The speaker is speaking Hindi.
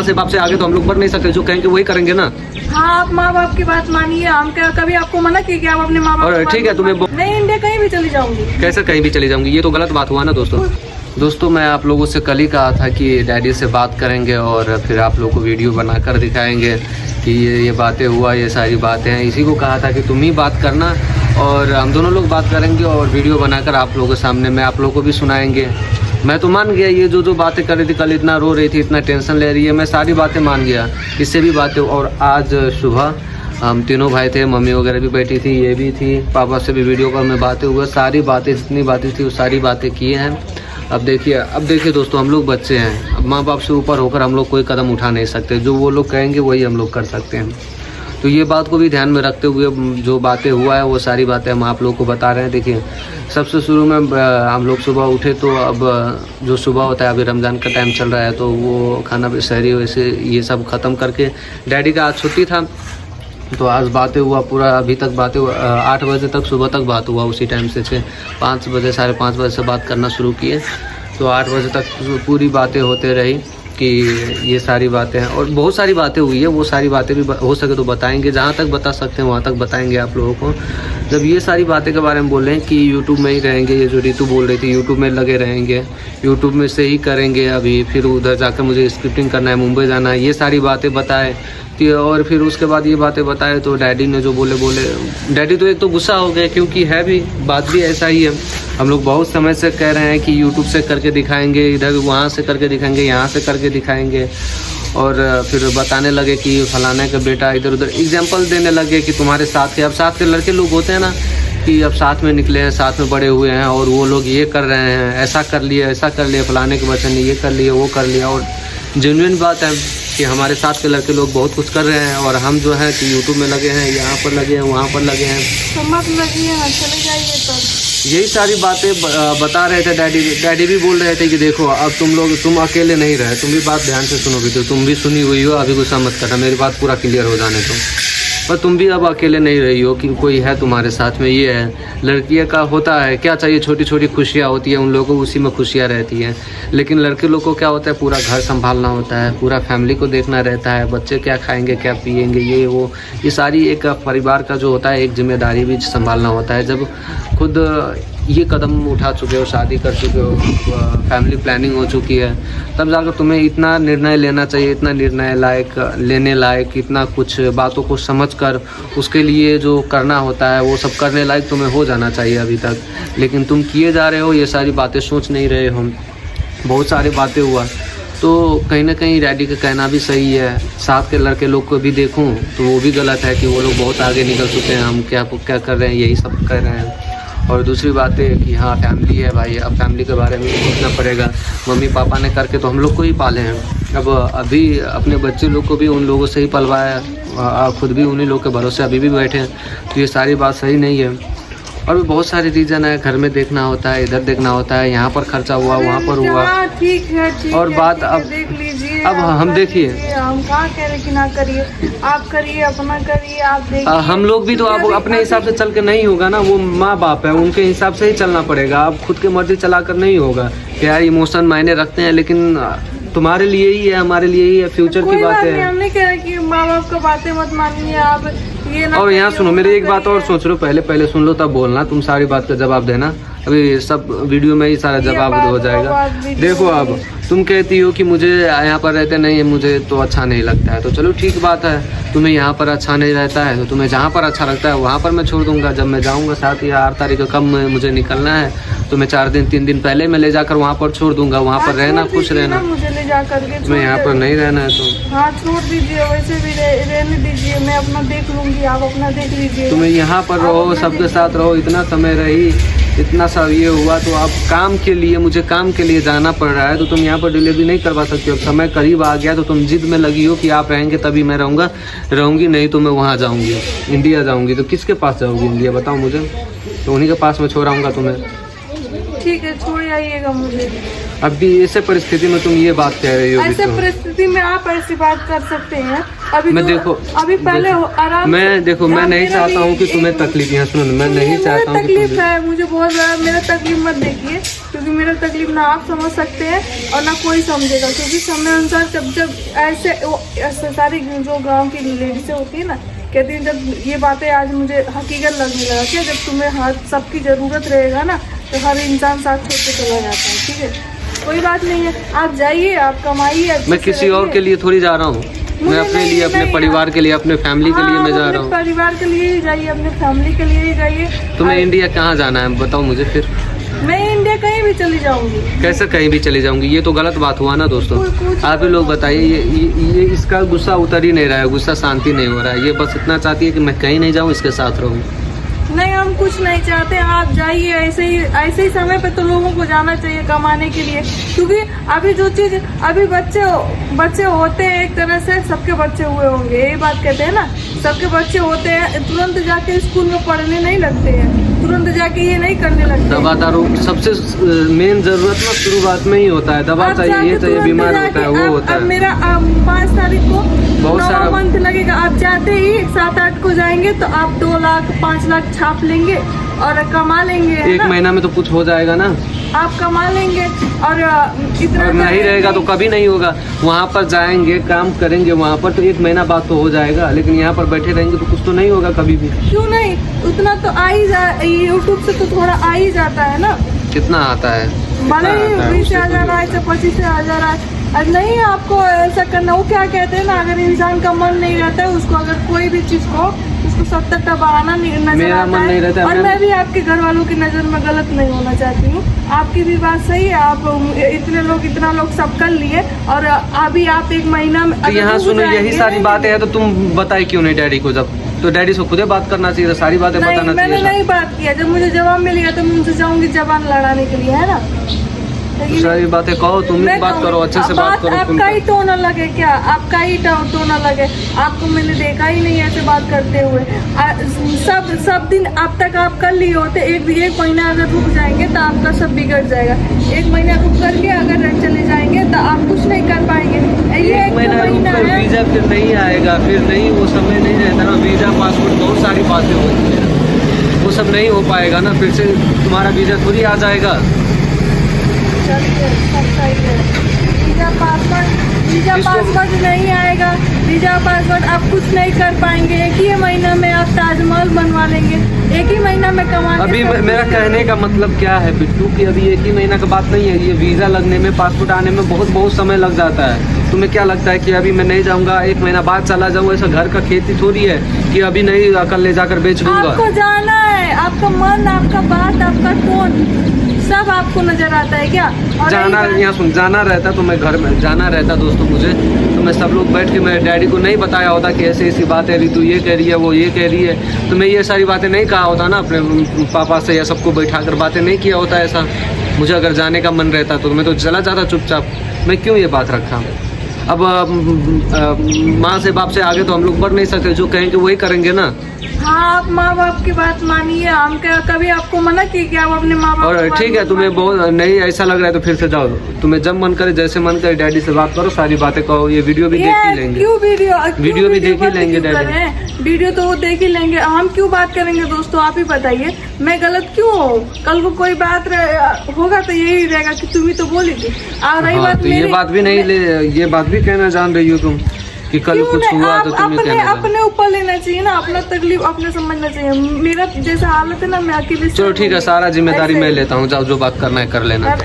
से बाप से आगे तो हम लोग बढ़ नहीं सकते, जो कहेंगे वही करेंगे ना। हाँ, आप माँ बाप की बात मानिए। हम क्या कभी आपको मना किया कि आप अपने माँ बाप और ठीक है, तुम्हें नहीं, इंडिया कहीं भी चली जाऊंगी। कैसे कहीं भी चली जाऊंगी? ये तो गलत बात हुआ ना दोस्तों। मैं आप लोगों से कल ही कहा था कि डैडी से बात करेंगे और फिर आप लोगों को वीडियो बनाकर दिखाएंगे कि ये बातें हुआ, ये सारी बातें हैं। इसी को कहा था कि तुम ही बात करना और हम दोनों लोग बात करेंगे और वीडियो बनाकर आप लोगों के सामने में आप लोगों को भी सुनाएंगे। मैं तो मान गया, ये जो बातें कर रही थी कल, इतना रो रही थी, इतना टेंशन ले रही है, मैं सारी बातें मान गया, इससे भी बातें। और आज सुबह हम तीनों भाई थे, मम्मी वगैरह भी बैठी थी, ये भी थी, पापा से भी वीडियो कॉल में बातें हुआ, सारी बातें जितनी बातें थी वो सारी बातें किए हैं। अब देखिए दोस्तों, हम लोग बच्चे हैं, अब माँ बाप से ऊपर होकर हम लोग कोई कदम उठा नहीं सकते, जो वो लोग कहेंगे वही हम लोग कर सकते हैं। तो ये बात को भी ध्यान में रखते हुए जो बातें हुआ है वो सारी बातें हम आप लोग को बता रहे हैं। देखिए, सबसे शुरू में हम लोग सुबह उठे तो अब जो सुबह होता है, अभी रमज़ान का टाइम चल रहा है, तो वो खाना शहरी वैसे ये सब ख़त्म करके, डैडी का आज छुट्टी था तो आज बातें हुआ पूरा, अभी तक बातें 8 बजे तक, सुबह तक बात हुआ, उसी टाइम से 5 बजे 5:30 बजे से बात करना शुरू किए, तो 8 बजे तक पूरी बातें होते रही कि ये सारी बातें हैं। और बहुत सारी बातें हुई है, वो सारी बातें भी हो सके तो बताएंगे, जहाँ तक बता सकते हैं वहाँ तक बताएंगे आप लोगों को। जब ये सारी बातें के बारे में बोल रहे हैं कि यूट्यूब में ही रहेंगे, ये जो रितु बोल रही थी यूट्यूब में लगे रहेंगे, यूट्यूब में से ही करेंगे, अभी फिर उधर जाकर मुझे स्क्रिप्टिंग करना है, मुंबई जाना है, ये सारी बातें बताए। और फिर उसके बाद ये बातें बताए तो डैडी ने जो बोले डैडी तो एक तो गुस्सा हो गए, क्योंकि है भी बात भी ऐसा ही है। हम लोग बहुत समय से कह रहे हैं कि यूट्यूब से करके दिखाएंगे, इधर वहाँ से करके दिखाएंगे, यहाँ से करके दिखाएंगे, और फिर बताने लगे कि फलाने का बेटा इधर उधर एग्जाम्पल देने लगे कि तुम्हारे साथ के, अब साथ के लड़के लोग होते हैं ना कि अब साथ में निकले हैं, साथ में बड़े हुए हैं और वो लोग ये कर रहे हैं, ऐसा कर लिए, फलाने के बच्चे ने ये कर लिया, वो कर लिया। और जेन्युइन बात है कि हमारे साथ के लड़के लोग बहुत कुछ कर रहे हैं और हम जो है कि यूट्यूब में लगे हैं, यहाँ पर लगे हैं, वहाँ पर लगे हैं, समझ लगी है, चले जाइए तब। यही सारी बातें बता रहे थे डैडी भी बोल रहे थे कि देखो अब तुम अकेले नहीं रहे, तुम भी बात ध्यान से सुनो भी, तो तुम भी सुनी हुई हो, अभी गुस्सा मत करना, मेरी बात पूरा क्लियर हो जाने दो। पर तुम भी अब अकेले नहीं रही हो कि कोई है तुम्हारे साथ में। ये है लड़कियों का होता है, क्या चाहिए, छोटी छोटी खुशियाँ होती है उन लोगों को, उसी में खुशियाँ रहती हैं। लेकिन लड़के लोग को क्या होता है, पूरा घर संभालना होता है, पूरा फैमिली को देखना रहता है, बच्चे क्या खाएंगे, क्या पिएंगे, ये वो, ये सारी एक परिवार का जो होता है एक जिम्मेदारी भी संभालना होता है। जब खुद ये कदम उठा चुके हो, शादी कर चुके हो, फैमिली प्लानिंग हो चुकी है, तब जाकर तुम्हें इतना निर्णय लेना चाहिए, इतना निर्णय लेने लायक, इतना कुछ बातों को समझकर उसके लिए जो करना होता है वो सब करने लायक तुम्हें हो जाना चाहिए अभी तक। लेकिन तुम किए जा रहे हो, ये सारी बातें सोच नहीं रहे हो, बहुत सारी बातें हुआ। तो कहीं ना कहीं डैडी का कहना भी सही है, साथ के लड़के लोग को भी देखूं तो वो भी गलत है कि वो लोग बहुत आगे निकल चुके हैं, हम क्या कर रहे हैं, यही सब कर रहे हैं। और दूसरी बात है कि हाँ फैमिली है भाई, अब फैमिली के बारे में सोचना पड़ेगा। मम्मी पापा ने करके तो हम लोग को ही पाले हैं, अब अभी अपने बच्चे लोग को भी उन लोगों से ही पलवाया, खुद भी उन्हीं लोग के भरोसे अभी भी बैठे हैं, तो ये सारी बात सही नहीं है। और भी बहुत सारी रीज़न है, घर में देखना होता है, इधर देखना होता है, यहाँ पर खर्चा हुआ, वहाँ पर हुआ, ठीक है और बात अब देख लीजिए। अब हम देखिए, हम कहाँ कह रहे कि ना करिए, आप करिए, अपना करिए, आप देखिए। हम लोग भी तो अब अपने हिसाब से चल के नहीं होगा ना, वो माँ बाप है, उनके हिसाब से ही चलना पड़ेगा। अब खुद की मर्जी चलाकर नहीं होगा। यार इमोशन मायने रखते हैं, लेकिन तुम्हारे लिए ही है, हमारे लिए ही है, फ्यूचर की बात है। हम नहीं कह रहे कि माँ बाप का बातें मत मानिए आप, ये ना। और यहाँ सुनो, मेरी एक बात और सोच लो, पहले सुन लो तब बोलना, तुम सारी बात का जवाब देना, अभी सब वीडियो में ही सारा जवाब हो जाएगा। देखो अब तुम कहती हो कि मुझे यहाँ पर रहते नहीं है, मुझे तो अच्छा नहीं लगता है, तो चलो ठीक बात है, तुम्हें यहाँ पर अच्छा नहीं रहता है तो तुम्हें जहाँ पर अच्छा लगता है वहाँ पर मैं छोड़ दूँगा। जब मैं जाऊँगा 7 या 8 तारीख को, कब मुझे निकलना है, तो मैं 3 दिन पहले मैं ले जाकर वहाँ पर छोड़ दूँगा, वहाँ पर रहना, खुश रहना। मुझे ले जा करके, मैं यहाँ पर नहीं रहना है तो हाँ छोड़ दीजिए, वैसे भी रहने दीजिए, मैं अपना देख लूँगी, आप अपना देख लीजिए। तुम्हें यहाँ पर रहो, सबके साथ रहो, इतना समय रही, इतना सा ये हुआ, तो आप काम के लिए, मुझे काम के लिए जाना पड़ रहा है, तो तुम यहाँ पर डिलीवरी नहीं करवा सकते हो। समय करीब आ गया तो तुम जिद में लगी हो कि आप रहेंगे तभी मैं रहूँगी, नहीं तो मैं वहाँ जाऊँगी, इंडिया जाऊँगी। तो किसके पास जाओगी इंडिया, बताओ मुझे, तो उन्हीं के पास मैं छोड़ आऊँगा तुम्हें। ठीक है, छोड़ आइएगा मुझे। अभी ऐसे परिस्थिति में तुम ये बात कह रही हो। ऐसे परिस्थिति में आप ऐसी बात कर सकते हैं। अभी मैं तो, देखो अभी पहले आराम मैं देखो मैं नहीं चाहता हूँ कि तुम्हें तकलीफ, यहाँ सुनो, मैं नहीं चाहता हूँ। तकलीफ है मुझे बहुत ज्यादा, मेरा तकलीफ मत देखिए, क्योंकि मेरा तकलीफ ना आप समझ सकते हैं और ना कोई समझेगा, क्योंकि समय अनुसार जब ऐसे सारी जो गाँव की लेडीजें होती है ना, कहती हैं जब ये बातें आज मुझे हकीकत लगने लगा कि जब तुम्हें हर सबकी ज़रूरत रहेगा ना तो हर इंसान साथ छोड़ के चला जाता है। ठीक है, कोई बात नहीं है, आप जाइए, आप कमाइए। मैं किसी और के लिए थोड़ी जा रहा हूँ, मैं अपने लिए, अपने परिवार के लिए, अपने फैमिली के लिए मैं जा रहा हूँ। परिवार के लिए ही जाइए, अपने फैमिली के लिए ही जाइए। तुम्हें इंडिया कहाँ जाना है बताओ मुझे फिर। मैं इंडिया कहीं भी चली जाऊंगी। कैसे कहीं भी चली जाऊंगी? ये तो गलत बात हुआ ना दोस्तों। आप ही लोग बताइए, ये इसका गुस्सा उतर ही नहीं रहा है, गुस्सा शांति नहीं हो रहा है। ये बस इतना चाहती है कि मैं कहीं नहीं जाऊँ, इसके साथ रहूँ। नहीं, हम कुछ नहीं चाहते, आप जाइए। ऐसे ही समय पे तो लोगों को जाना चाहिए कमाने के लिए, क्योंकि अभी जो चीज अभी बच्चे होते हैं, एक तरह से सबके बच्चे हुए होंगे, यही बात कहते हैं ना, सबके बच्चे होते हैं, तुरंत जाके स्कूल में पढ़ने नहीं लगते हैं, तुरंत जाके ये नहीं करने लगते। दवा दारू सबसे मेन जरूरत ना शुरुआत में ही होता है, दवा चाहिए, ये चाहिए, बीमार होता है, वो होता है। अब मेरा 5 तारीख को 9 मंथ लगेगा, आप जाते ही 7-8 को जाएंगे तो आप 2 लाख 5 लाख छाप लेंगे और कमा लेंगे। एक महीना में तो कुछ हो जाएगा ना, आप कमा लेंगे। और इतना और नहीं रहेगा तो कभी नहीं होगा। वहाँ पर जाएंगे, काम करेंगे वहाँ पर, तो 1 महीना बाद तो हो जाएगा, लेकिन यहाँ पर बैठे रहेंगे तो कुछ तो नहीं होगा कभी भी। क्यों नहीं, उतना तो आ ही यूट्यूब से तो थोड़ा आ ही जाता है ना। कितना आता है? भले ही 20,000 आए से 25,000 आए, नहीं आपको ऐसा करना। वो क्या कहते हैं ना, अगर इंसान का मन नहीं रहता है उसको, अगर कोई भी चीज को उसको 70 बढ़ाना नजर आता है। और मैं भी आपके घर वालों की नजर में गलत नहीं होना चाहती हूँ, आपकी भी बात सही है। आप इतना लोग सब कर लिए और अभी आप 1 महीना में यहाँ सुनो, यही सारी बातें हैं तो तुम बताए क्यों नहीं डैडी को? जब तो डैडी से खुद बात करना चाहिए, सारी बातें बताना चाहिए। मैंने नहीं बात किया, जब मुझे जवाब मिलेगा तो मैं उनसे जाऊंगी जबान लड़ाने के लिए, है ना। सारी बातें कहो, तुम भी बात करो, अच्छे से बात करो। आपका ही टोन अलग है क्या? आपका ही टोन अलग है, आपको मैंने देखा ही नहीं ऐसे बात करते हुए। सब दिन अब तक आप कर लिए होते। एक महीना अगर रुक जाएंगे तो आपका सब बिगड़ जाएगा। 1 महीना रुक करके अगर चले जाएंगे तो आप कुछ नहीं कर पाएंगे। ये 1 महीना है, वीजा फिर नहीं आएगा, फिर नहीं, वो समय नहीं रहता ना, वीजा पासपोर्ट बहुत सारी बातें होती है, वो सब नहीं हो पाएगा ना, फिर से तुम्हारा वीजा थोड़ी आ जाएगा। वीजा पासवर्ड नहीं आएगा, वीजा पासवर्ड आप कुछ नहीं कर पाएंगे। 1 ही महीना में आप ताजमहल बनवा लेंगे, 1 ही महीना में कमा। अभी मेरा कहने का मतलब क्या है बिट्टू, कि अभी 1 ही महीना का बात नहीं है, ये वीजा लगने में, पासपोर्ट आने में बहुत समय लग जाता है। तुम्हें क्या लगता है कि अभी मैं नहीं जाऊंगा, 1 महीना बाद चला जाऊंगा? ऐसा घर का खेती थोड़ी है कि अभी नहीं कल ले जाकर बेच दूंगा। आपको जाना है, आपका मन, आपका बात, आपका टोन सब आपको नजर आता है क्या? जाना, यहाँ सुन, जाना रहता तो मैं घर में जाना रहता दोस्तों मुझे, तो मैं सब लोग बैठ के मैं डैडी को नहीं बताया होता कि ऐसी बात है, तू ये कह रही है, वो ये कह रही है, तो मैं ये सारी बातें नहीं कहा होता ना अपने पापा से, या सबको बैठा कर बातें नहीं किया होता ऐसा। मुझे अगर जाने का मन रहता तो मैं तो चला जाता चुपचाप। मैं क्यों ये बात रखा? अब माँ से बाप से आगे तो हम लोग बढ़ नहीं सकते, जो कहेंगे वही करेंगे ना। हाँ, आप माँ बाप की बात मानिए, हम क्या कभी आपको मना किए कि आप अपने माँ बाप? और ठीक है, तुम्हें बहुत नहीं ऐसा लग रहा है तो फिर से जाओ, तुम्हें जब मन करे, जैसे मन करे, डैडी से बात करो, सारी बातें कहो। ये वीडियो भी देख ही लेंगे। क्यों वीडियो भी देख ही लेंगे डैडी। वीडियो तो वो देख ही लेंगे, हम क्यों बात करेंगे दोस्तों? आप ही बताइए, मैं गलत क्यों हूँ? कल को कोई बात होगा तो यही रहेगा कि तुम ही तो बोली थी। और रही बात, ये बात भी नहीं, ये बात भी कहना जान रही हो तुम कि कल कुछ हुआ तो तुम्हें कहना अपने ऊपर लेना चाहिए ना, अपना तकलीफ अपने समझना चाहिए। मेरा जैसा हालत है ना, मैं अकेले। चलो ठीक है, सारा जिम्मेदारी मैं लेता हूँ, जाओ जो बात करना है कर लेना।